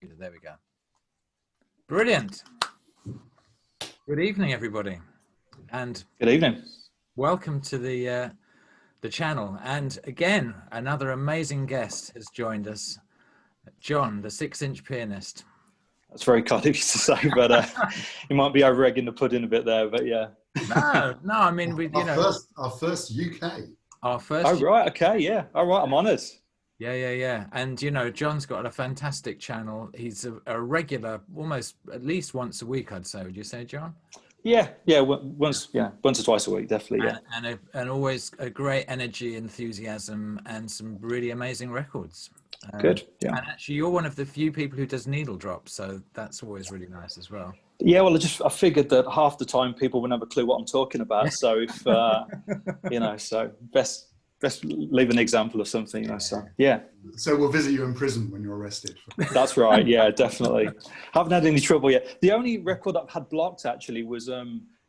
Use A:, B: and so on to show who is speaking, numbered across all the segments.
A: There we go. Brilliant. Good evening, everybody, and
B: good evening.
A: Welcome to the channel. And again, another amazing guest has joined us, John, the 6-inch pianist.
B: That's very kind of you to say, but you might be over egging the pudding a bit there. But yeah.
A: No. I mean,
C: our first UK.
A: Our first.
B: Oh right, okay, yeah. All right, I'm honoured.
A: Yeah. And John's got a fantastic channel. He's a regular, almost at least once a week, I'd say. Would you say, John?
B: Yeah. Once or twice a week, definitely. Yeah.
A: And always a great energy, enthusiasm, and some really amazing records.
B: Good. Yeah.
A: And actually, you're one of the few people who does needle drops, so that's always really nice as well.
B: Yeah. Well, I figured that half the time people wouldn't have a clue what I'm talking about. So if so best leave an example of something. So yeah.
C: So we'll visit you in prison when you're arrested.
B: That's right. Yeah, definitely. Haven't had any trouble yet. The only record I've had blocked actually was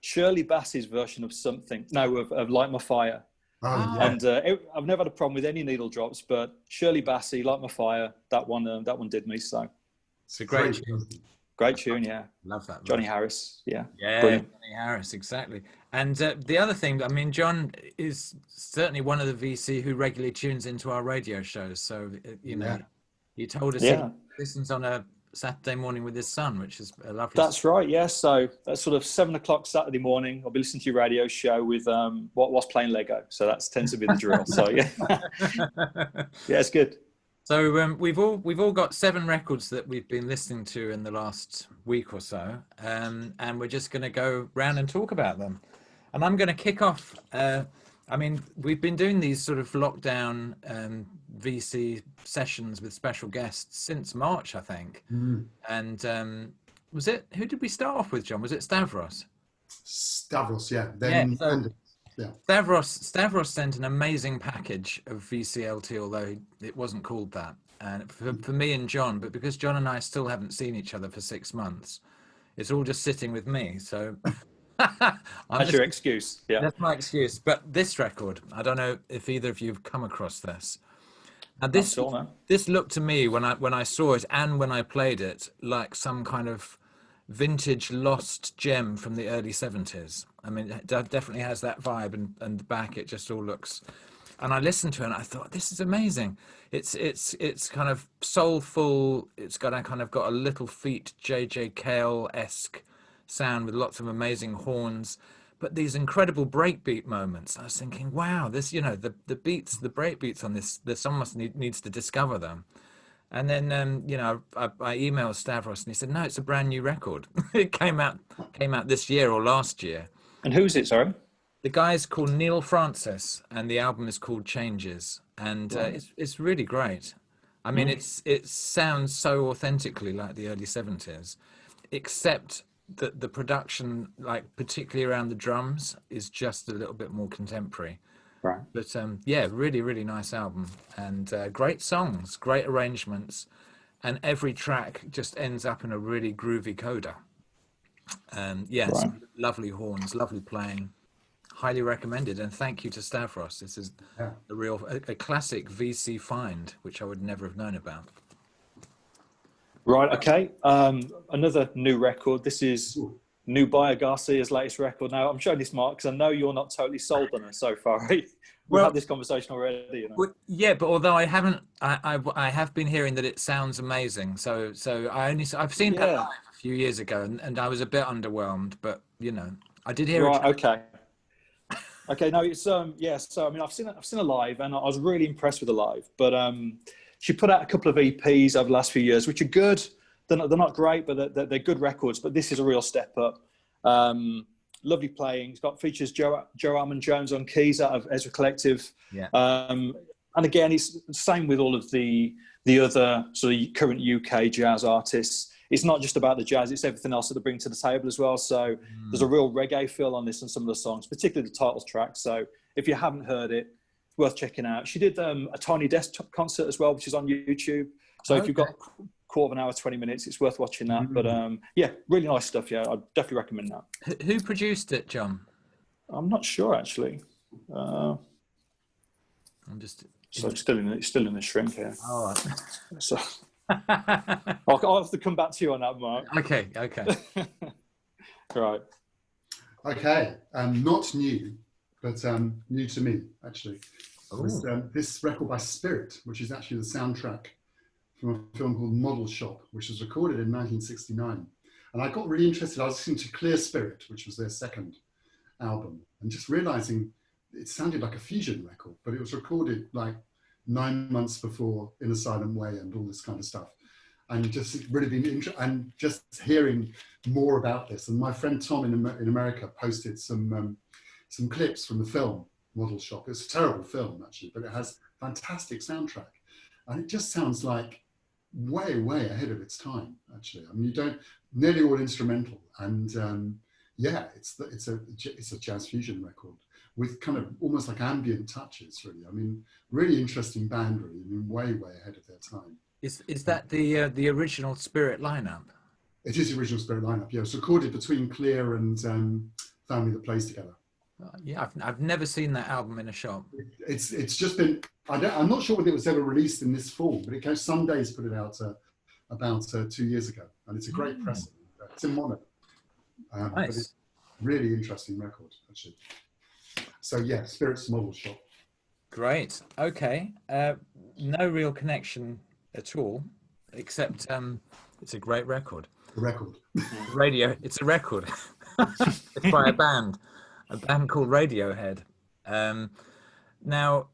B: Shirley Bassey's version of something. No, of Light My Fire.
C: Oh, yeah.
B: And I've never had a problem with any needle drops, but Shirley Bassey, Light My Fire, that one did me. So
A: it's a great tune.
B: Great tune, yeah.
A: Love that.
B: Johnny Harris, yeah.
A: Yeah, brilliant. Johnny Harris, exactly. And the other thing, I mean, John is certainly one of the VC who regularly tunes into our radio shows. So, he told us he listens on a Saturday morning with his son, which is a lovely.
B: That's right, yeah. So that's sort of 7 o'clock Saturday morning. I'll be listening to your radio show with what's playing Lego. So that tends to be the drill. So yeah, yeah, it's good.
A: So we've all got 7 records that we've been listening to in the last week or so, and we're just going to go round and talk about them. And I'm going to kick off. I mean, we've been doing these sort of lockdown VC sessions with special guests since March, I think. And who did we start off with, John? Was it Stavros?
C: Stavros, yeah. Then
A: yeah. Stavros sent an amazing package of VCLT, although it wasn't called that. And for me and John, but because John and I still haven't seen each other for 6 months, it's all just sitting with me. So
B: that's your excuse. Yeah,
A: that's my excuse. But this record, I don't know if either of you have come across this. And this looked to me when I saw it and when I played it like some kind of vintage lost gem from the early 70s. I mean, it definitely has that vibe, and the back, it just all looks. And I listened to it and I thought, this is amazing. It's kind of soulful. It's got a Little Feat J.J. Cale-esque sound with lots of amazing horns, but these incredible breakbeat moments. I was thinking, wow, this, the breakbeats on this, someone needs to discover them. And then, I emailed Stavros and he said, no, it's a brand new record. It came out this year or last year.
B: And who's it, sorry?
A: The guy's called Neil Francis, and the album is called Changes. And it's really great. I mean, it sounds so authentically like the early 70s, except that the production, like particularly around the drums, is just a little bit more contemporary.
B: Right.
A: But really, really nice album, and great songs, great arrangements, and every track just ends up in a really groovy coda. Some lovely horns, lovely playing. Highly recommended, and thank you to Stavros. This is a classic VC find, which I would never have known about.
B: Right, okay. Another new record. This is New Buyer Garcia's latest record. Now, I'm showing this, Mark, because I know you're not totally sold on it so far, right? We've had this conversation already.
A: Well, yeah, but although I haven't, I have been hearing that it sounds amazing. So I've seen that live a few years ago, and I was a bit underwhelmed, but I did hear it.
B: Right, okay. Okay, no, it's So I mean, I've seen it live, and I was really impressed with the live. But she put out a couple of EPs over the last few years, which are good. They're not great, but they're good records. But this is a real step up. Lovely playing. It's got features Joe Almond-Jones on keys out of Ezra Collective.
A: Yeah.
B: And again, it's the same with all of the other sort of current UK jazz artists. It's not just about the jazz; it's everything else that they bring to the table as well. So there's a real reggae feel on this and some of the songs, particularly the title track. So if you haven't heard it, it's worth checking out. She did a Tiny Desk concert as well, which is on YouTube. So if you've got quarter of an hour, 20 minutes, it's worth watching that. But really nice stuff. Yeah, I'd definitely recommend that.
A: Who produced it, John?
B: I'm not sure actually.
A: I'm just
B: still in the shrink here.
A: All right.
B: So I'll have to come back to you on that, Mark.
A: Okay.
B: Right.
C: Okay, not new, but new to me, actually. Was this record by Spirit, which is actually the soundtrack from a film called Model Shop, which was recorded in 1969. And I got really interested. I was listening to Clear Spirit, which was their second album, and just realizing it sounded like a fusion record, but it was recorded like 9 months before In a Silent Way and all this kind of stuff. And just really been interested, and just hearing more about this. And my friend Tom in America posted some clips from the film Model Shop. It's a terrible film, actually, but it has fantastic soundtrack. And it just sounds like way ahead of its time, actually. I mean, you don't, nearly all instrumental. And yeah, it's a jazz fusion record with kind of almost like ambient touches, really. I mean, really interesting band, really. I mean, way ahead of their time.
A: Is that the original Spirit lineup?
C: It is the original Spirit lineup, yeah. It's recorded between Clear and Family That Plays Together.
A: Yeah, I've never seen that album in a shop.
C: It's just been, I'm not sure whether it was ever released in this form, but it goes, Some Days put it out about 2 years ago, and it's a great pressing. It's in mono.
A: Nice.
C: But it's a really interesting record, actually. So yeah, Spirit's Model Shop.
A: Great. Okay. No real connection at all, except it's a great record.
C: The record.
A: Radio. It's a record. It's by a band called Radiohead. Now,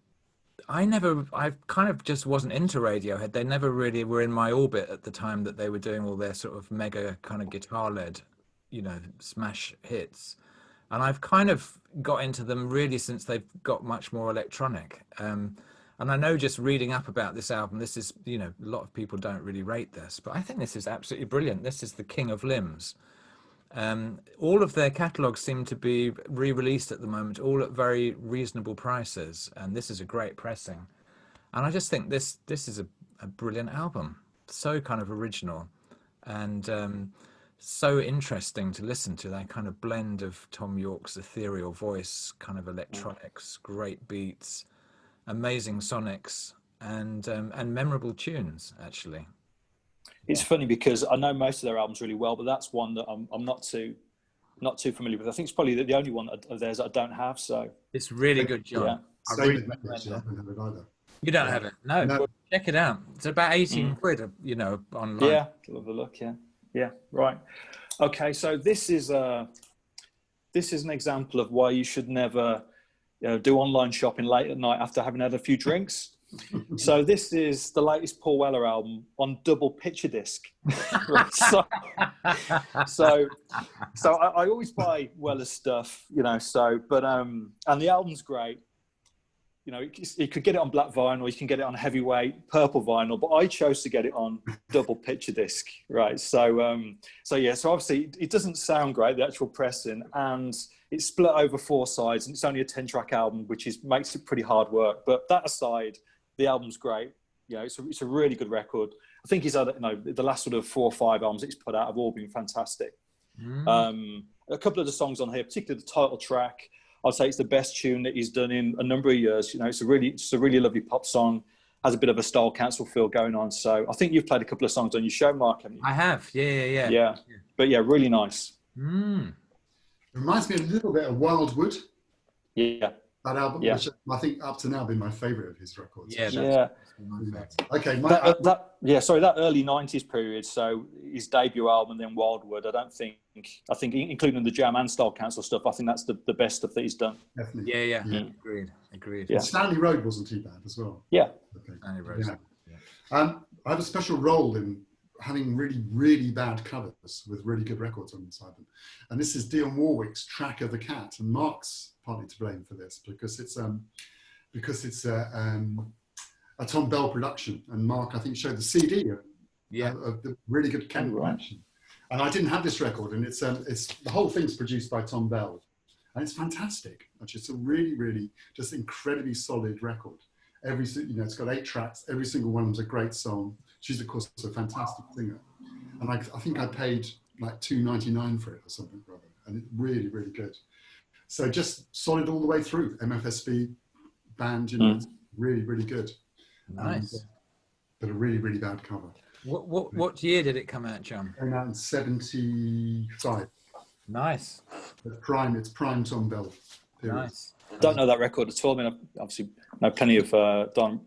A: I kind of just wasn't into Radiohead. They never really were in my orbit at the time that they were doing all their sort of mega kind of guitar-led, smash hits. And I've kind of got into them really since they've got much more electronic. And I know, just reading up about this album, this is, a lot of people don't really rate this, but I think this is absolutely brilliant. This is the king of limbs. All of their catalogs seem to be re-released at the moment, all at very reasonable prices. And this is a great pressing. And I just think this is a brilliant album. So kind of original and so interesting to listen to. That kind of blend of Tom York's ethereal voice, kind of electronics, great beats, amazing sonics, and memorable tunes, actually.
B: It's funny because I know most of their albums really well, but that's one that I'm not too familiar with. I think it's probably the only one of theirs that I don't have. So
A: it's really good, John.
C: Yeah. I don't have it either.
A: You don't have it? No. Well, check it out. It's about 18 quid, online.
B: Yeah, have a look. Yeah. Right. Okay. So this is an example of why you should never do online shopping late at night after having had a few drinks. So this is the latest Paul Weller album on double picture disc. so I always buy Weller's stuff, and the album's great. You could get it on black vinyl, you can get it on heavyweight purple vinyl, but I chose to get it on double picture disc, right? So obviously it doesn't sound great, the actual pressing, and it's split over 4 sides, and it's only a 10-track album, which makes it pretty hard work. But that aside, the album's great. It's a really good record. I think he's had, the last sort of 4 or 5 albums that he's put out have all been fantastic. A couple of the songs on here, particularly the title track, I'd say it's the best tune that he's done in a number of years. It's a really lovely pop song. Has a bit of a Style Council feel going on. So I think you've played a couple of songs on your show, Mark, haven't you?
A: I have. Yeah.
B: Yeah. But yeah, really nice.
C: It reminds me a little bit of Wildwood.
B: Yeah.
C: That album, which I think up to now been my favourite of his records.
B: Yeah.
C: Okay.
B: That early 90s period, so his debut album, then Wildwood, I think including the Jam and Style Council stuff, I think that's the best stuff that he's done.
C: Definitely.
A: Yeah. Agreed.
C: Yeah. Stanley Road wasn't too bad as well.
B: Yeah.
C: Okay.
A: Stanley Road.
C: I have a special role in having really bad covers with really good records on this album. And this is Dion Warwick's Track of the Cat, and Mark's partly to blame for this because it's a Tom Bell production, and Mark, I think, showed the CD of the really good Ken production. And I didn't have this record, and it's the whole thing's produced by Tom Bell, and it's fantastic. Actually, it's a really just incredibly solid record. It's got 8 tracks. Every single one of them's a great song. She's of course a fantastic singer, and I think I paid like $2.99 for it or something rather, and it's really good. So just solid all the way through. MFSB band, it's really good.
A: Nice.
C: But a really bad cover.
A: What year did it come out, John?
C: Came out in 75.
A: Nice.
C: It's prime Tom Bell period.
A: Nice.
B: Don't know that record at all. I mean, I obviously know plenty of Dion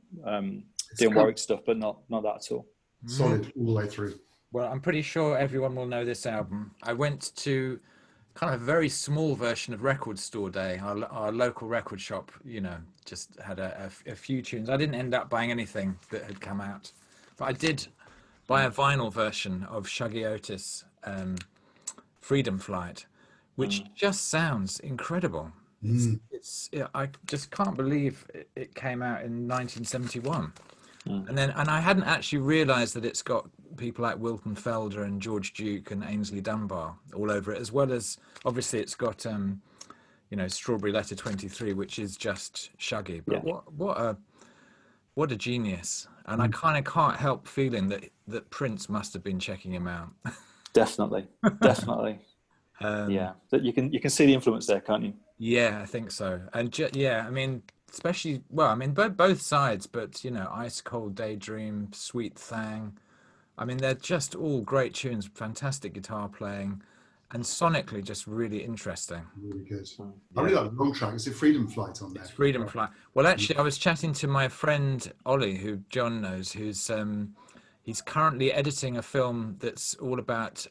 B: Warwick stuff, but not that at all.
C: Solid all the way through.
A: Well, I'm pretty sure everyone will know this album. I went to kind of a very small version of Record Store Day. Our local record shop, you know, just had a few tunes. I didn't end up buying anything that had come out, but I did buy a vinyl version of Shuggie Otis' Freedom Flight, which just sounds incredible. I just can't believe it came out in 1971. And I hadn't actually realised that it's got people like Wilton Felder and George Duke and Ainsley Dunbar all over it, as well as obviously it's got you know, Strawberry Letter 23, which is just Shuggie. But what a genius! And I kind of can't help feeling that Prince must have been checking him out.
B: Definitely. Yeah, that you can see the influence there, can't you?
A: Yeah, I think so. And yeah, I mean, especially, well, I mean, both sides, but, you know, Ice Cold Daydream, Sweet Thang. I mean, they're just all great tunes, fantastic guitar playing, and sonically just really interesting.
C: Really good. I really like the long track. Is it Freedom Flight on there?
A: It's Freedom Flight. Well, actually, I was chatting to my friend Ollie, who John knows, who's he's currently editing a film that's all about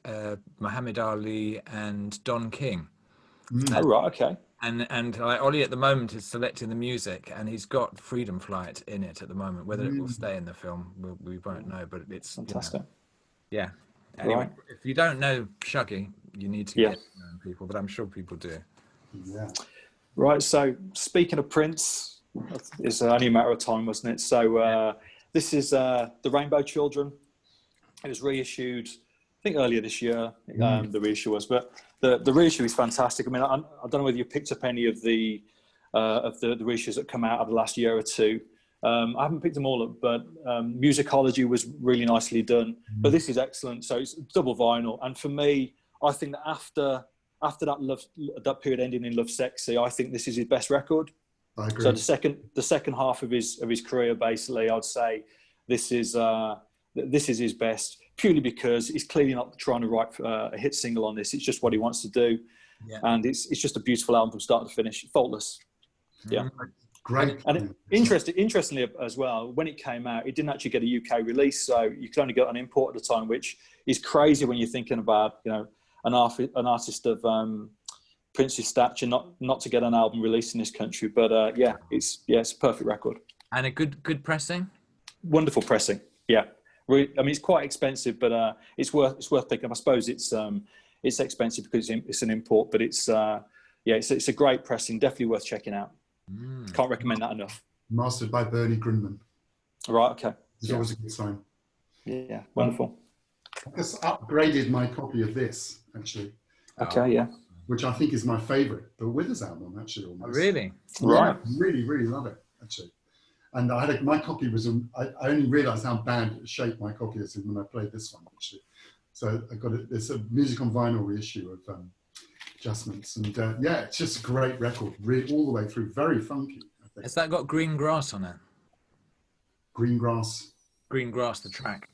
A: Muhammad Ali and Don King.
B: Oh, right, okay.
A: And like Ollie at the moment is selecting the music, and he's got Freedom Flight in it at the moment. Whether it will stay in the film, we won't know. But it's
B: fantastic.
A: You know, yeah. Anyway, if you don't know Shuggie, you need to get to know people. But I'm sure people do.
C: Yeah.
B: Right. So speaking of Prince, it's only a matter of time, wasn't it? So this is the Rainbow Children. It was reissued, I think, earlier this year. The reissue was, but the reissue is fantastic. I mean, I don't know whether you picked up any of the reissues that come out of the last year or two. I haven't picked them all up, but Musicology was really nicely done. But this is excellent. So it's double vinyl, and for me, I think that after that period ending in Love Sexy, I think this is his best record.
C: I agree.
B: So the second half of his career, basically, I'd say this is his best, purely because he's clearly not trying to write a hit single on this. It's just what he wants to do, and it's just a beautiful album from start to finish, faultless. Yeah,
C: great.
B: And interestingly as well, when it came out, it didn't actually get a UK release, so you could only get an import at the time, which is crazy when you're thinking about, you know, an artist of Prince's stature not to get an album released in this country. But it's a perfect record
A: and a good pressing.
B: Wonderful pressing. Yeah. I mean, it's quite expensive, but it's worth picking up. I suppose it's expensive because it's an import, but it's a great pressing. Definitely worth checking out. Can't recommend that enough.
C: Mastered by Bernie Grundman.
B: Right. Okay.
C: It's always a good sign.
B: Yeah. Wonderful.
C: I just upgraded my copy of this, actually.
B: Okay. Yeah.
C: Which I think is my favourite Bill Withers album, actually. Almost.
A: Oh, really?
B: Right.
C: I really, really love it, actually. And I had my copy was, I only realised how bad shape my copy is when I played this one, actually. So I got it. There's a music on vinyl reissue of adjustments, and it's just a great record, all the way through. Very funky. I think.
A: Has that got Green Grass on it?
C: Green Grass.
A: Green Grass, the track.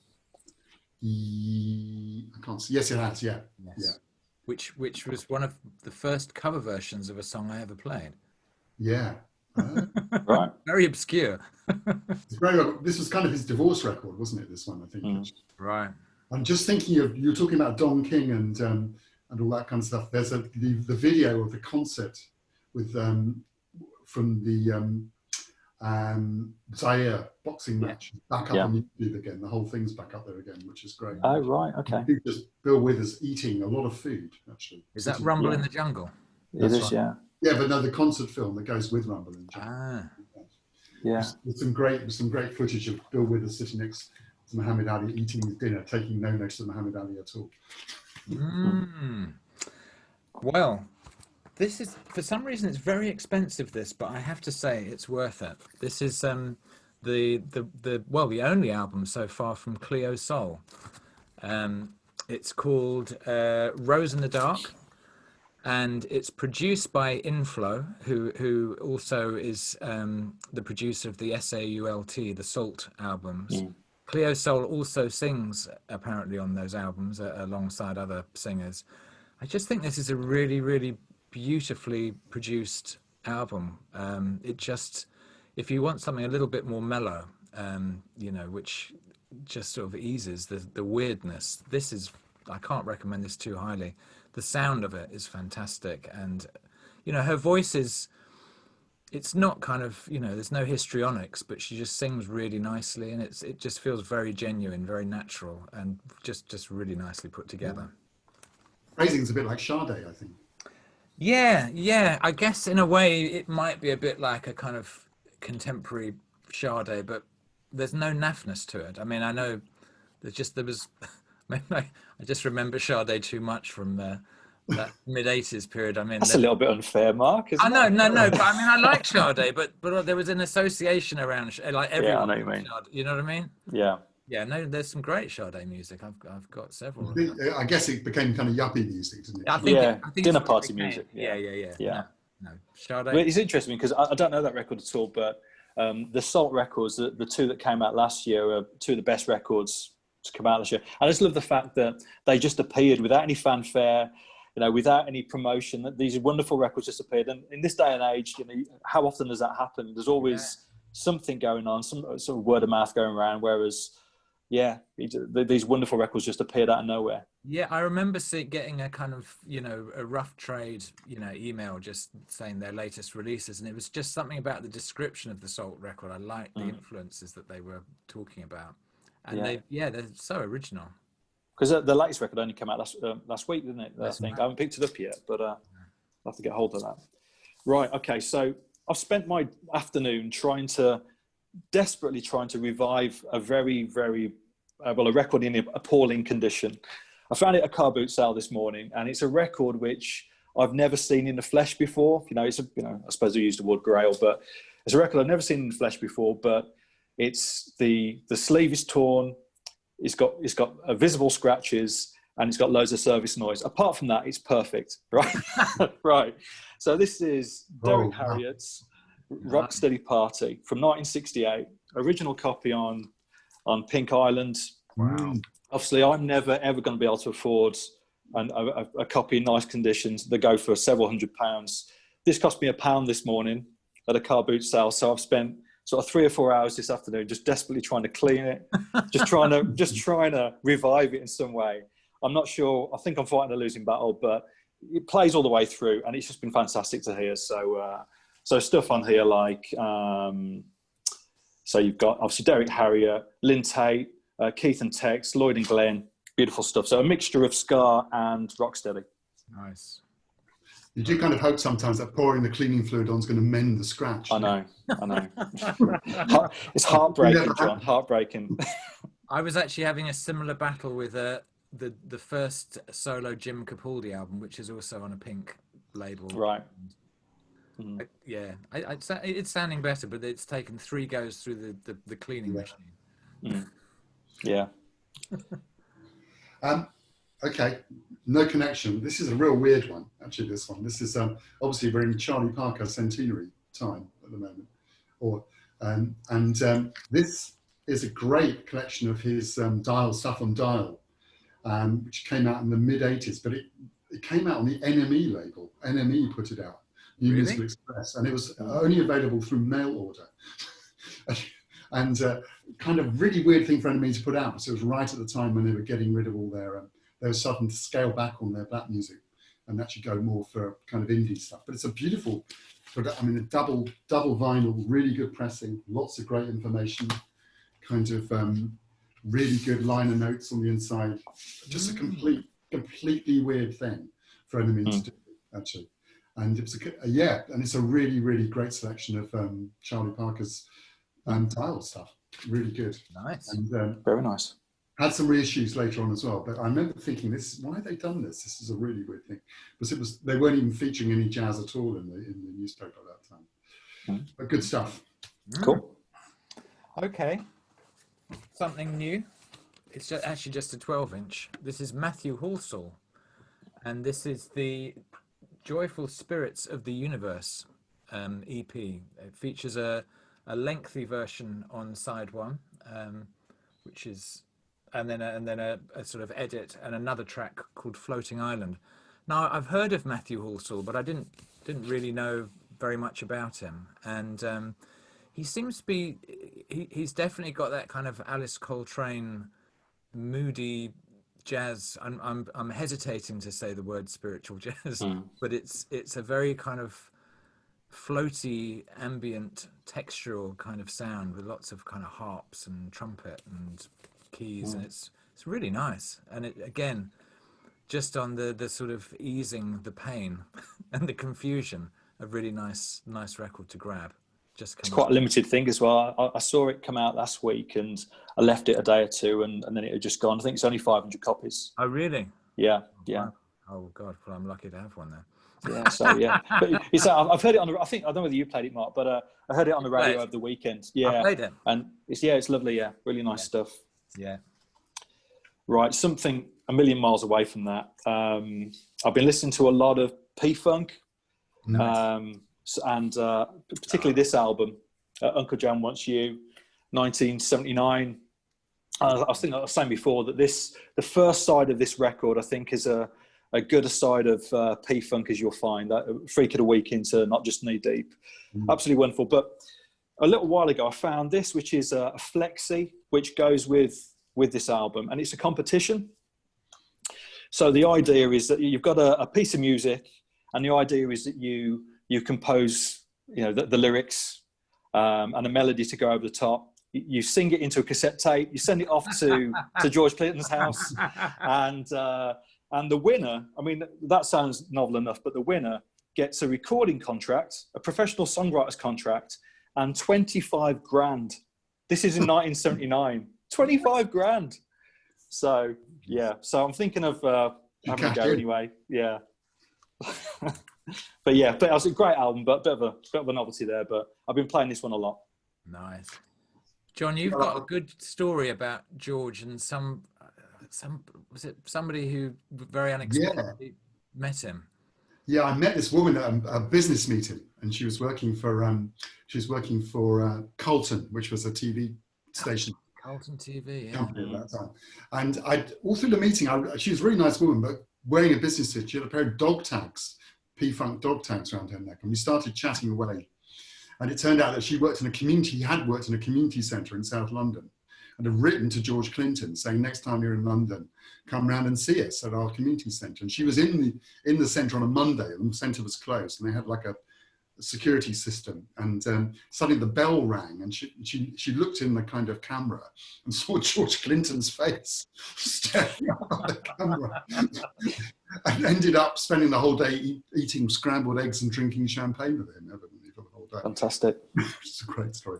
C: I can't see. Yes, it has. Yeah.
A: Yes.
C: Yeah.
A: Which was one of the first cover versions of a song I ever played.
C: Yeah.
B: Right.
A: Very obscure.
C: This was kind of his divorce record, wasn't it? This one, I think.
A: Right.
C: I'm just thinking of, you're talking about Don King and all that kind of stuff. There's the video of the concert with from the Zaire boxing match back up on YouTube again. The whole thing's back up there again, which is great.
B: Oh, right. Okay.
C: Just Bill Withers eating a lot of food, actually.
A: Is that Rumble in the Jungle?
B: It is, yeah.
C: Yeah, but no, the concert film that goes with Rumble in the Jungle.
A: Ah.
C: Yeah. There's some great footage of Bill Withers sitting next to Muhammad Ali eating his dinner, taking no notice of Muhammad Ali at all.
A: Well, this is, for some reason, it's very expensive, this, but I have to say it's worth it. This is the only album so far from Cleo Sol. It's called Rose in the Dark, and it's produced by Inflow, who also is the producer of the SAULT, the Salt albums. Cleo Sol also sings apparently on those albums alongside other singers. I just think this is a really, really beautifully produced album. It just, if you want something a little bit more mellow, you know, which just sort of eases the weirdness, this is, I can't recommend this too highly. The sound of it is fantastic, and you know, her voice is, it's not kind of, you know, there's no histrionics, but she just sings really nicely, and it just feels very genuine, very natural, and just really nicely put together.
C: Phrasing's a bit like Sade, I think.
A: Yeah, I guess in a way it might be a bit like a kind of contemporary Sade, but there's no naffness to it. I mean, I know there was I just remember Sade too much from that mid-80s period. I mean,
B: that's a little bit unfair, Mark, isn't it?
A: No, but I mean, I like Sade, but there was an association around, like, everyone.
B: Yeah, I know what you mean.
A: Sade, you know what I mean?
B: Yeah,
A: no, there's some great Sade music. I've got several.
C: I guess it became kind of yuppie music, didn't it?
A: I think
B: dinner party music.
A: Yeah. No, Sade.
B: Well, it's interesting because I don't know that record at all, but the Salt records, the two that came out last year, are two of the best records to come out this year. I just love the fact that they just appeared without any fanfare, you know, without any promotion. That these wonderful records just appeared, and in this day and age, you know, how often does that happen? There's always something going on, some sort of word of mouth going around. Whereas, these wonderful records just appeared out of nowhere.
A: Yeah, I remember getting a kind of, you know, a rough trade, you know, email just saying their latest releases, and it was just something about the description of the Salt record. I liked the influences that they were talking about, and they're so original.
B: Because the latest record only came out last week, didn't it? I think I haven't picked it up yet, but I'll have to get hold of that. Right, okay. So I've spent my afternoon desperately trying to revive a very, very a record in appalling condition. I found it at a car boot sale this morning, and it's a record which I've never seen in the flesh before. You know, I suppose I used the word grail, but it's a record I've never seen in the flesh before. But it's the sleeve is torn. It's got visible scratches, and it's got loads of service noise. Apart from that, it's perfect, right? Right. So this is Derek Harriot's Rocksteady Party from 1968, original copy on Pink Island.
A: Wow.
B: Obviously, I'm never ever going to be able to afford a copy in nice conditions that go for several £100s. This cost me £1 this morning at a car boot sale, so I've spent sort of 3 or 4 hours this afternoon just desperately trying to clean it, just trying to revive it in some way. I'm not sure. I think I'm fighting a losing battle, but it plays all the way through, and it's just been fantastic to hear. So stuff on here like, so you've got obviously Derek Harriott, Lynn Tate, Keith and Tex, Lloyd and Glenn, beautiful stuff. So a mixture of ska and rocksteady.
A: Nice.
C: You do kind of hope sometimes that pouring the cleaning fluid on is going to mend the scratch.
B: I know. It's heartbreaking, John. Heartbreaking.
A: I was actually having a similar battle with the first solo Jim Capaldi album, which is also on a Pink label.
B: Right.
A: It's sounding better, but it's taken 3 goes through the cleaning machine.
B: Yeah.
C: Okay, no connection. This is a real weird one, actually, this one. This is obviously we're in Charlie Parker centenary time at the moment. This is a great collection of his Dial stuff on Dial, which came out in the mid-80s, but it came out on the NME label. NME put it out, New Musical Express, and it was only available through mail order. And kind of really weird thing for NME to put out, because it was right at the time when they were getting rid of all their... they were starting to scale back on their black music and actually go more for kind of indie stuff. But it's a beautiful, I mean, a double vinyl, really good pressing, lots of great information, kind of really good liner notes on the inside. Just a completely weird thing for NME to do, actually. And it's and it's a really, really great selection of Charlie Parker's Dial stuff. Really good.
A: Nice.
B: And, very nice.
C: Had some reissues later on as well, but I remember thinking, why have they done this? This is a really weird thing, because they weren't even featuring any jazz at all in the newspaper at that time. But good stuff.
B: Cool.
A: Okay, something new. It's actually just a 12-inch. This is Matthew Halsey, and this is the Joyful Spirits of the Universe EP. It features a lengthy version on side 1. which is, and then a sort of edit and another track called Floating Island. Now I've heard of Matthew Halsey, but I didn't really know very much about him, and he seems to be he's definitely got that kind of Alice Coltrane moody jazz. I'm hesitating to say the word spiritual jazz, but it's a very kind of floaty, ambient, textural kind of sound with lots of kind of harps and trumpet and keys, and it's really nice. And it again, just on the sort of easing the pain and the confusion, a really nice record to grab.
B: It's quite a limited thing as well. I saw it come out last week and I left it a day or two and then it had just gone. I think it's only 500 copies.
A: Oh really?
B: Yeah.
A: Oh god, well I'm lucky to have one then.
B: Yeah, so yeah, but I've heard it on the. I don't know whether you played it, Mark, but I heard it on the radio over the weekend. Yeah,
A: I played it,
B: and it's lovely. Yeah, really nice stuff.
A: Yeah,
B: right. Something a million miles away from that. I've been listening to a lot of P-Funk, and particularly this album, Uncle John Wants You, 1979. I think I was saying before that the first side of this record, I think, is a good side of P-Funk as you'll find. Freak of the Week into Not Just Knee Deep. Absolutely wonderful. But a little while ago, I found this, which is a flexi, which goes with this album. And it's a competition. So the idea is that you've got a piece of music, and the idea is that you compose, the lyrics and a melody to go over the top. You sing it into a cassette tape. You send it off to George Clinton's house, and the winner, I mean, that sounds novel enough, but the winner gets a recording contract, a professional songwriter's contract, and 25 grand. This is in 1979. 25 grand. So, yeah. So I'm thinking of having a go anyway. Yeah. But yeah, but it was a great album, but a bit of a novelty there. But I've been playing this one a lot.
A: Nice. John, you've got a good story about George and was it somebody who very unexpectedly met him?
C: Yeah, I met this woman at a business meeting, and she was working for Carlton, which was a TV station.
A: Carlton TV, yeah.
C: Company at that time. And all through the meeting, she was a really nice woman, but wearing a business suit. She had a pair of dog tags, P-Funk dog tags around her neck, and we started chatting away. And it turned out that he had worked in a community centre in South London, and had written to George Clinton saying, next time you're in London, come round and see us at our community centre. And she was in the centre on a Monday, and the centre was closed, and they had like a security system. And suddenly the bell rang, and she looked in the kind of camera and saw George Clinton's face staring up at the camera, and ended up spending the whole day eating scrambled eggs and drinking champagne with him, evidently.
B: Fantastic.
C: It's a great story.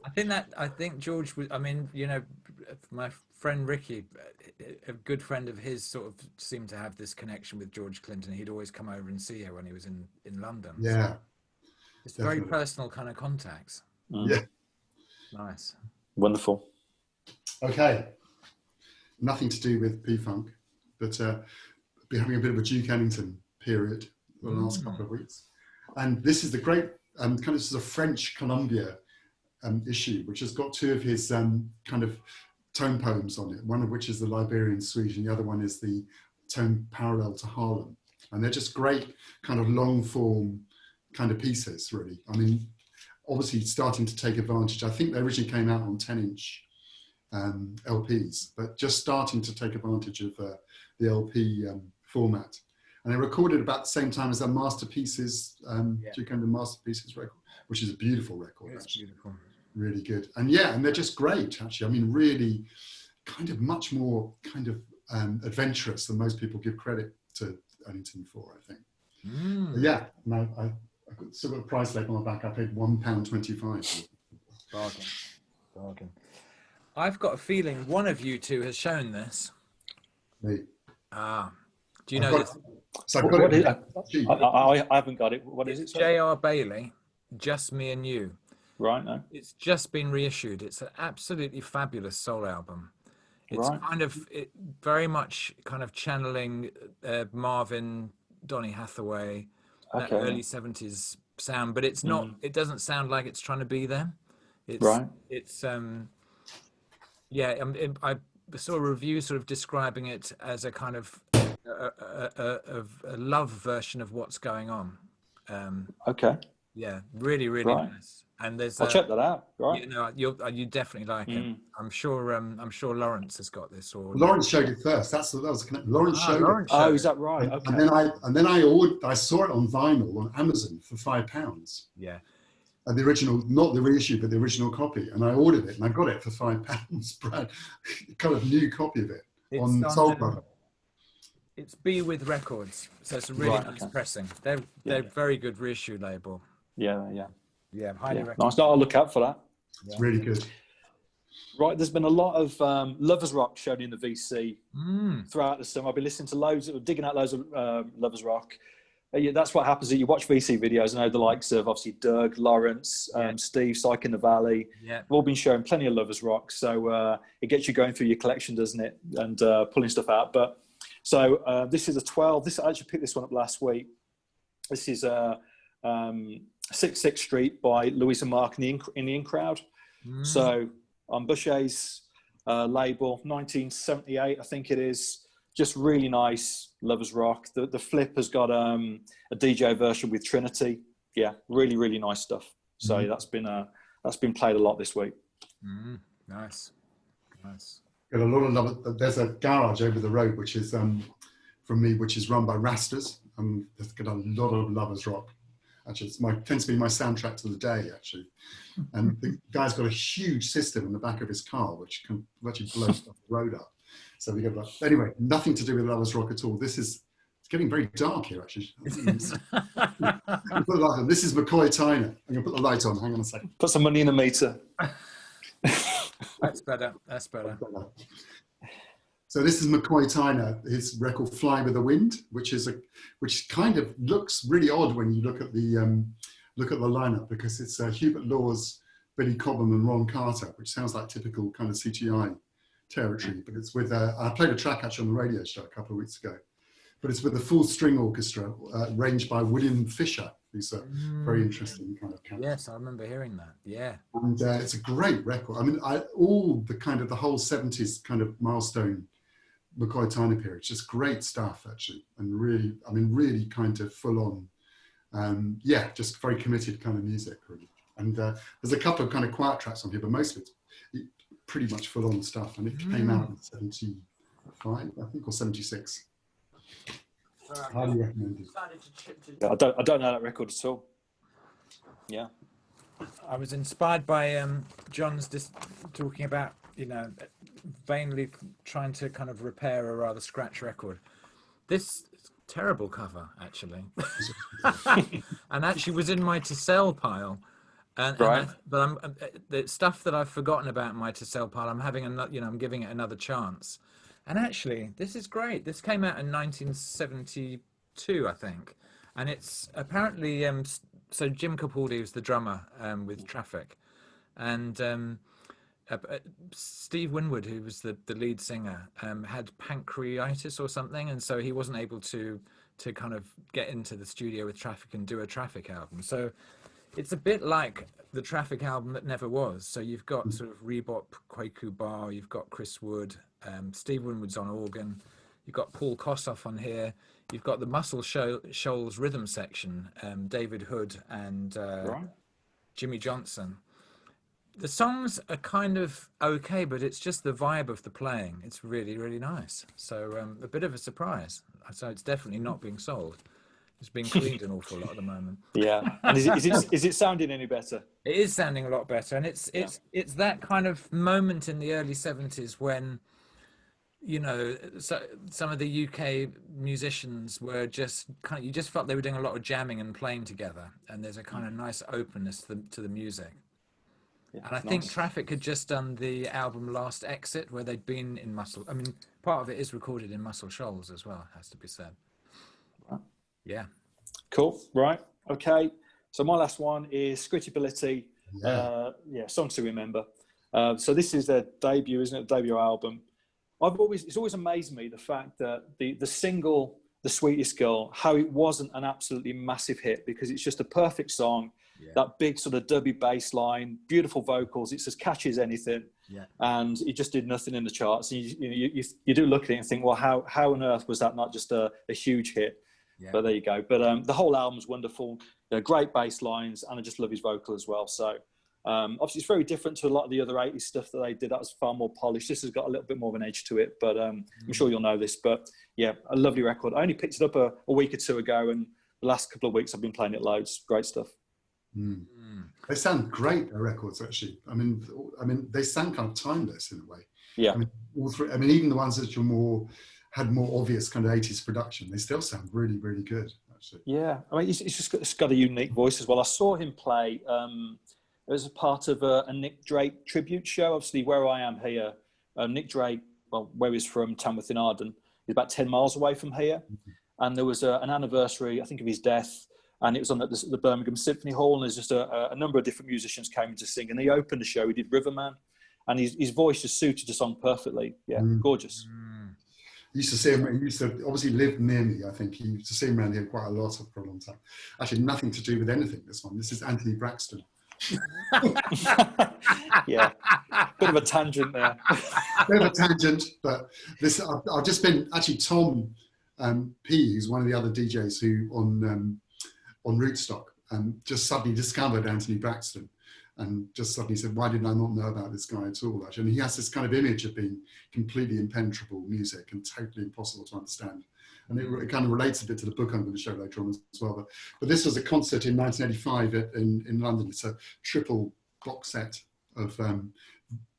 A: I think George was, I mean, my friend Ricky, a good friend of his, sort of seemed to have this connection with George Clinton. He'd always come over and see her when he was in London.
C: Yeah.
A: So it's definitely very personal kind of contacts.
C: Yeah.
A: Nice.
B: Wonderful.
C: Okay. Nothing to do with P-Funk, but been having a bit of a Duke Ellington period for the last couple of weeks. And this is the great this is a French Columbia issue, which has got two of his kind of tone poems on it, one of which is the Liberian Suite, and the other one is the tone parallel to Harlem. And they're just great kind of long form kind of pieces, really. I mean, obviously starting to take advantage. I think they originally came out on 10-inch LPs, but just starting to take advantage of the LP format. And they recorded about the same time as their Masterpieces, Duke Ellington Masterpieces record, which is a beautiful record.
A: It's
C: actually.
A: beautiful.
C: Really good. And yeah, and they're just great, actually. I mean, really kind of much more kind of adventurous than most people give credit to Ellington for, I think. Yeah, no, I still got a price label on the back. I paid £1.25.
A: Bargain. I've got a feeling one of you two has shown this.
C: Me.
A: Do you know this?
C: So
B: I haven't got it. What is it?
A: J.R. Bailey, Just Me and You.
B: Right, no.
A: It's just been reissued. It's an absolutely fabulous soul album. It's very much kind of channeling Marvin, Donny Hathaway, that early 70s sound, but it's not, it doesn't sound like it's trying to be them. It's saw a review sort of describing it as a kind of a love version of What's Going On.
B: Okay.
A: Yeah, really, really nice. And there's
B: I'll check that out. Right.
A: You know, you definitely like it. I'm sure Lawrence has got this. Or
C: Lawrence showed it first. That was Lawrence showed
A: Lawrence
C: it.
A: showed
B: is that right?
C: And,
B: okay.
C: and then I saw it on vinyl on Amazon for £5.
A: Yeah.
C: And the original, not the reissue, but the original copy. And I ordered it and I got it for £5. Brand, kind of new copy of it on Soul Brother.
A: It's Be With Records, so it's a really nice pressing. They're very good reissue label.
B: Yeah.
A: Highly recommend.
B: Nice. I'll look out for that.
C: It's really good.
B: Right, there's been a lot of Lovers Rock shown in the VC throughout the summer. I've been listening to digging out loads of Lovers Rock. That's what happens. You watch VC videos. I know the likes of obviously Doug, Lawrence, Steve, Psych in the Valley. Yeah, have all been showing plenty of Lovers Rock. So it gets you going through your collection, doesn't it? And pulling stuff out. But so this is a 12. I actually picked this one up last week. This is 66th Street by Louisa Mark in the In Crowd. So on Boucher's label, 1978, I think it is. Just really nice Lovers Rock. The flip has got a DJ version with Trinity. Yeah, really, really nice stuff. So that's been played a lot this week.
A: Nice.
C: Got a lot of love. There's a garage over the road which is from me, which is run by Rastas. There's got a lot of Lovers Rock. Actually, tends to be my soundtrack to the day, actually. And the guy's got a huge system in the back of his car, which can actually blow the road up. So we get anyway, nothing to do with Lovers Rock at all. It's getting very dark here, actually. This is McCoy Tyner. I'm going to put the light on. Hang on a second.
B: Put some money in the meter.
A: That's better.
C: So this is McCoy Tyner, his record "Fly with the Wind," which kind of looks really odd when you look at the lineup, because it's Hubert Laws, Billy Cobham, and Ron Carter, which sounds like typical kind of CTI territory. But it's with I played a track actually on the radio show a couple of weeks ago, but it's with a full string orchestra arranged by William Fisher, who's a very interesting kind of character.
A: Yes, I remember hearing that. Yeah,
C: and it's a great record. I mean, all the whole 70s kind of milestone McCoy Tyner period, just great stuff actually, and really kind of full on, just very committed kind of music really. And there's a couple of kind of quiet tracks on here, but most of it's pretty much full on stuff. And it came out in 75, I think, or 76. Highly recommended.
B: I don't know that record at all. Yeah.
A: I was inspired by John's talking about, vainly trying to kind of repair a rather scratch record. This terrible cover, actually, and actually was in my to sell pile. But the stuff that I've forgotten about in my to sell pile, I'm having I'm giving it another chance. And actually, this is great. This came out in 1972, I think, and it's apparently so Jim Capaldi was the drummer with Traffic, and Steve Winwood, who was the lead singer, had pancreatitis or something, and so he wasn't able to kind of get into the studio with Traffic and do a Traffic album. So it's a bit like the Traffic album that never was. So you've got sort of Rebop, Kwaku Bar, you've got Chris Wood, Steve Winwood's on organ, you've got Paul Kossoff on here, you've got the Muscle Shoals rhythm section, David Hood and Jimmy Johnson. The songs are kind of okay, but it's just the vibe of the playing. It's really, really nice. So a bit of a surprise. So it's definitely not being sold. It's being cleaned an awful lot at the moment.
B: Yeah. And is it sounding any better?
A: It is sounding a lot better. And it's that kind of moment in the early 70s when, so some of the UK musicians were just you just felt they were doing a lot of jamming and playing together. And there's a kind of nice openness to the music. Yeah, and I think Traffic had just done the album Last Exit, where they'd been in Muscle. I mean, part of it is recorded in Muscle Shoals as well, has to be said.
B: Right.
A: Yeah.
B: Cool. Right. Okay. So my last one is Scrittability. Songs to Remember. So this is their debut, isn't it? Debut album. It's always amazed me the fact that the single, The Sweetest Girl, how it wasn't an absolutely massive hit, because it's just a perfect song. Yeah. That big sort of dubby bass line, beautiful vocals. It's as catchy as anything.
A: Yeah.
B: And it just did nothing in the charts. And you do look at it and think, well, how on earth was that not just a huge hit?
A: Yeah.
B: But there you go. But the whole album's wonderful. Great bass lines, and I just love his vocal as well. So obviously it's very different to a lot of the other 80s stuff that they did. That was far more polished. This has got a little bit more of an edge to it, but I'm sure you'll know this. But yeah, a lovely record. I only picked it up a week or two ago, and the last couple of weeks I've been playing it loads. Great stuff.
C: They sound great, their records, actually. I mean, they sound kind of timeless in a way.
B: Yeah.
C: I mean, all three. I mean, even the ones that had more obvious kind of 80s production, they still sound really, really good, actually.
B: Yeah. I mean, it's got a unique voice as well. I saw him play as a part of a Nick Drake tribute show. Obviously, where I am here, Nick Drake, well, where he's from, Tamworth in Arden, is about 10 miles away from here. And there was an anniversary, I think, of his death. And it was on the Birmingham Symphony Hall, and there's just a number of different musicians came in to sing. And he opened the show, he did Riverman, and his voice just suited the song perfectly. Yeah, gorgeous.
C: He used to see him, he used to obviously live near me, I think. He used to see him around here quite a lot for a long time. Actually, nothing to do with anything, this one. This is Anthony Braxton.
B: Yeah, bit of a tangent there.
C: Bit of a tangent, but this, I've just been, actually Tom P, who's one of the other DJs who on Rootstock, just suddenly discovered Anthony Braxton and just suddenly said, why didn't I not know about this guy at all? Actually, and he has this kind of image of being completely impenetrable music and totally impossible to understand. And it kind of relates a bit to the book I'm going to show later on as well. But this was a concert in 1985 in London. It's a triple box set of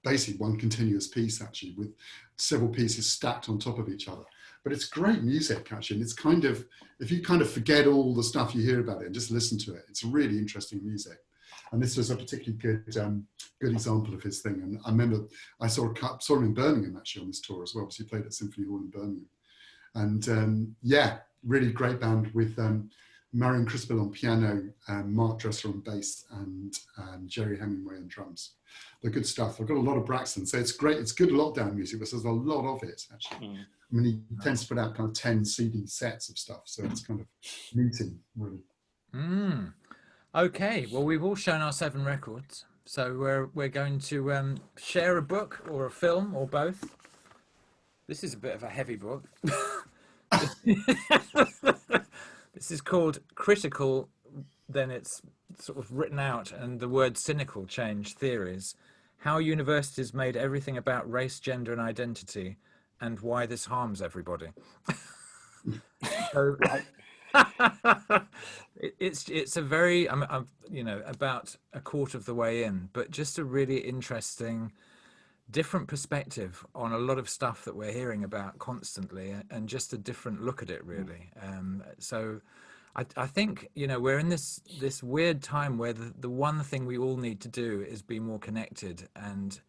C: basically one continuous piece, actually, with several pieces stacked on top of each other. But it's great music, actually. And it's kind of, if you kind of forget all the stuff you hear about it and just listen to it, it's really interesting music. And this was a particularly good example of his thing. And I remember I saw him in Birmingham, actually, on this tour as well, because he played at Symphony Hall in Birmingham. And yeah, really great band with Marion Crispell on piano, Mark Dresser on bass, and Jerry Hemingway on drums. They're good stuff. I've got a lot of Braxton, so it's great. It's good lockdown music, but there's a lot of it, actually. I mean, he tends to put out kind of 10 CD sets of stuff, so it's kind of meaty, really.
A: Okay, well, we've all shown our 7 records, so we're going to share a book or a film or both. This is a bit of a heavy book. This is called Critical, then it's sort of written out, and the word cynical changed theories. How universities made everything about race, gender and identity, and why this harms everybody. So, it's a very, I'm about a quarter of the way in, but just a really interesting, different perspective on a lot of stuff that we're hearing about constantly, and just a different look at it, really. So I think, we're in this weird time where the one thing we all need to do is be more connected and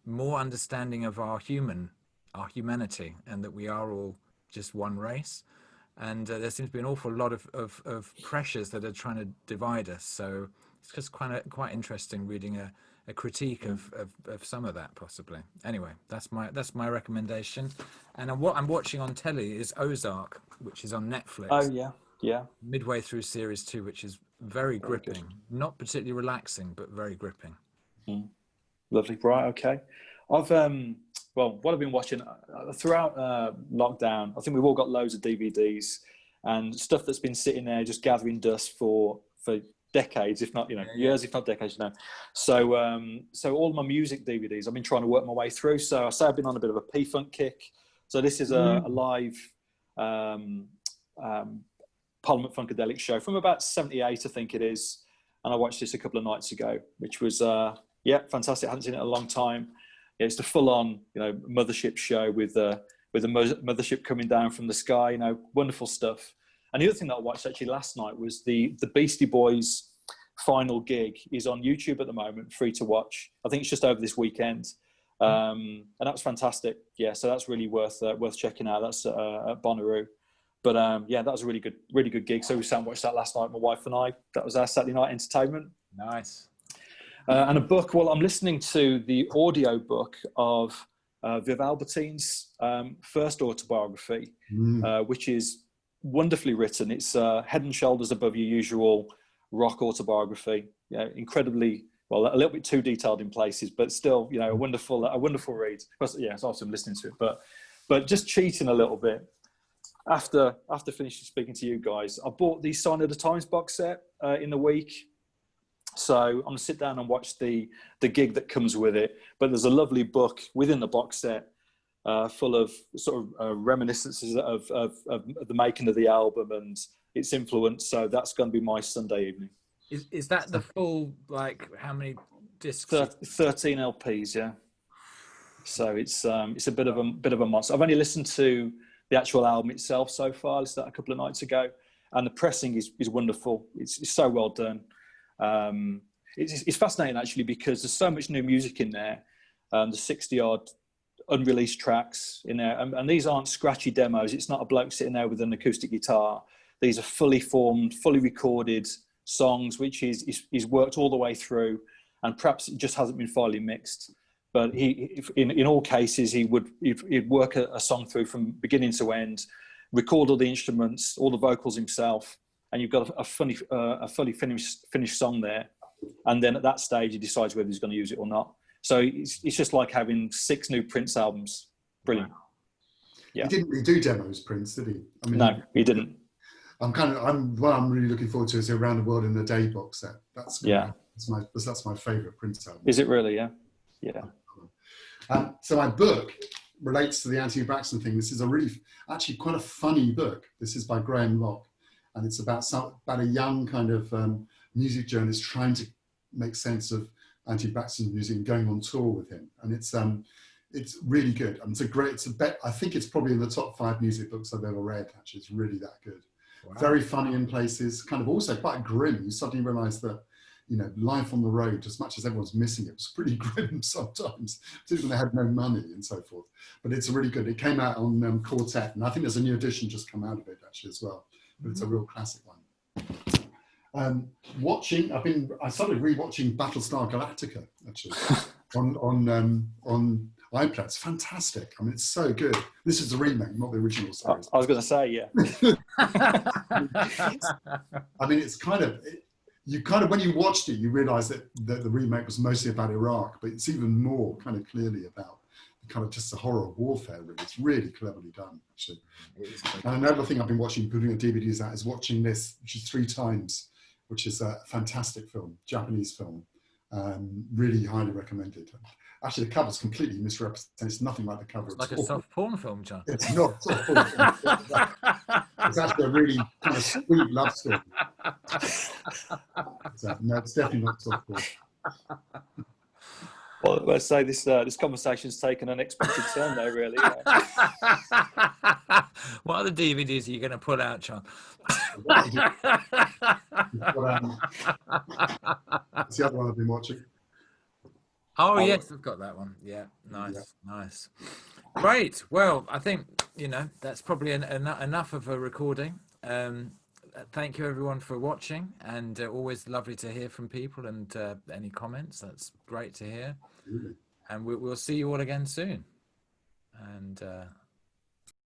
A: more understanding of our humanity, and that we are all just one race. And there seems to be an awful lot of pressures that are trying to divide us. So it's just quite interesting reading a critique of some of that, possibly. Anyway, that's my recommendation. And what I'm watching on telly is Ozark, which is on Netflix.
B: Oh yeah.
A: Midway through series 2, which is very gripping. Not particularly relaxing, but very gripping.
B: Lovely. Right. Okay. I've what I've been watching throughout lockdown, I think we've all got loads of DVDs and stuff that's been sitting there just gathering dust for decades, if not years, if not decades now. So all my music DVDs I've been trying to work my way through. So I say I've been on a bit of a P-Funk kick. So this is a live Parliament Funkadelic show from about 78, I think it is. And I watched this a couple of nights ago, which was fantastic. I hadn't seen it in a long time. Yeah, it's the full-on mothership show with a mothership coming down from the sky. Wonderful stuff. And the other thing that I watched actually last night was the Beastie Boys final gig is on YouTube at the moment, free to watch. I think it's just over this weekend, and that was fantastic. Yeah, so that's really worth checking out. That's at Bonnaroo. But that was a really good gig. So we sat and watched that last night, my wife and I. That was our Saturday night entertainment.
A: Nice.
B: And a book. Well, I'm listening to the audio book of Viv Albertine's first autobiography, which is wonderfully written. It's head and shoulders above your usual rock autobiography. Incredibly well, a little bit too detailed in places, but still, you know, a wonderful read. Yeah, it's awesome listening to it. But just cheating a little bit. After finishing speaking to you guys, I bought the Sign of the Times box set in the week. So I'm going to sit down and watch the gig that comes with it. But there's a lovely book within the box set full of sort of reminiscences of the making of the album and its influence. So that's going to be my Sunday evening.
A: Is that the full, like, how many discs?
B: 13 LPs, yeah. So it's a bit of a monster. I've only listened to the actual album itself so far. I listened to that a couple of nights ago, and the pressing is wonderful. It's so well done. It's fascinating actually, because there's so much new music in there. There's 60-odd unreleased tracks in there, and these aren't scratchy demos. It's not a bloke sitting there with an acoustic guitar. These are fully formed, fully recorded songs, which he's worked all the way through, and perhaps it just hasn't been finely mixed. But in all cases, he'd work a song through from beginning to end, record all the instruments, all the vocals himself, and you've got a fully finished song there. And then at that stage, he decides whether he's going to use it or not. So it's just like having 6 new Prince albums. Brilliant. Yeah.
C: He didn't really do demos, Prince, did he? I mean,
B: no, he didn't.
C: What I'm really looking forward to is the Around the World in a Day box set. That's my favourite Prince album.
B: Is it really? Yeah. Yeah.
C: So my book relates to the Anthony Braxton thing. This is actually quite a funny book. This is by Graham Locke, and it's about a young kind of music journalist trying to make sense of Anthony Braxton's music and going on tour with him. And it's really good. And I think it's probably in the top 5 music books I've ever read. Actually, it's really that good. Wow. Very funny in places, kind of also quite grim. You suddenly realise that, you know, life on the road, as much as everyone's missing it, was pretty grim sometimes, particularly when they had no money and so forth. But it's really good. It came out on Quartet, and I think there's a new edition just come out of it actually as well. But it's a real classic one. I started rewatching Battlestar Galactica actually on iPlayer. It's fantastic. I mean, it's so good. This is the remake, not the original series.
B: I was going to say, yeah.
C: I mean, it's kind of when you watched it, you realise that the remake was mostly about Iraq, but it's even more kind of clearly about kind of just the horror of warfare. Really, it's really cleverly done, actually. And another thing I've been watching, putting the DVDs out, is watching this, which is 3 Times, which is a fantastic film, Japanese film. Really highly recommended. Actually, the cover's completely misrepresented. It's nothing like the cover.
A: It's like a soft porn film, John.
C: It's not a soft porn film. It's actually a really kind of sweet love story. No, it's definitely not soft porn.
B: Well, let's say this conversation's taken an unexpected turn there, really.
A: What other DVDs are you going to put out, John?
C: It's the other one I've been watching.
A: Oh, yes, I've got that one. Yeah, nice. Great. Well, I think, you know, that's probably enough of a recording. Thank you, everyone, for watching, and always lovely to hear from people and any comments. That's great to hear. And we'll see you all again soon. And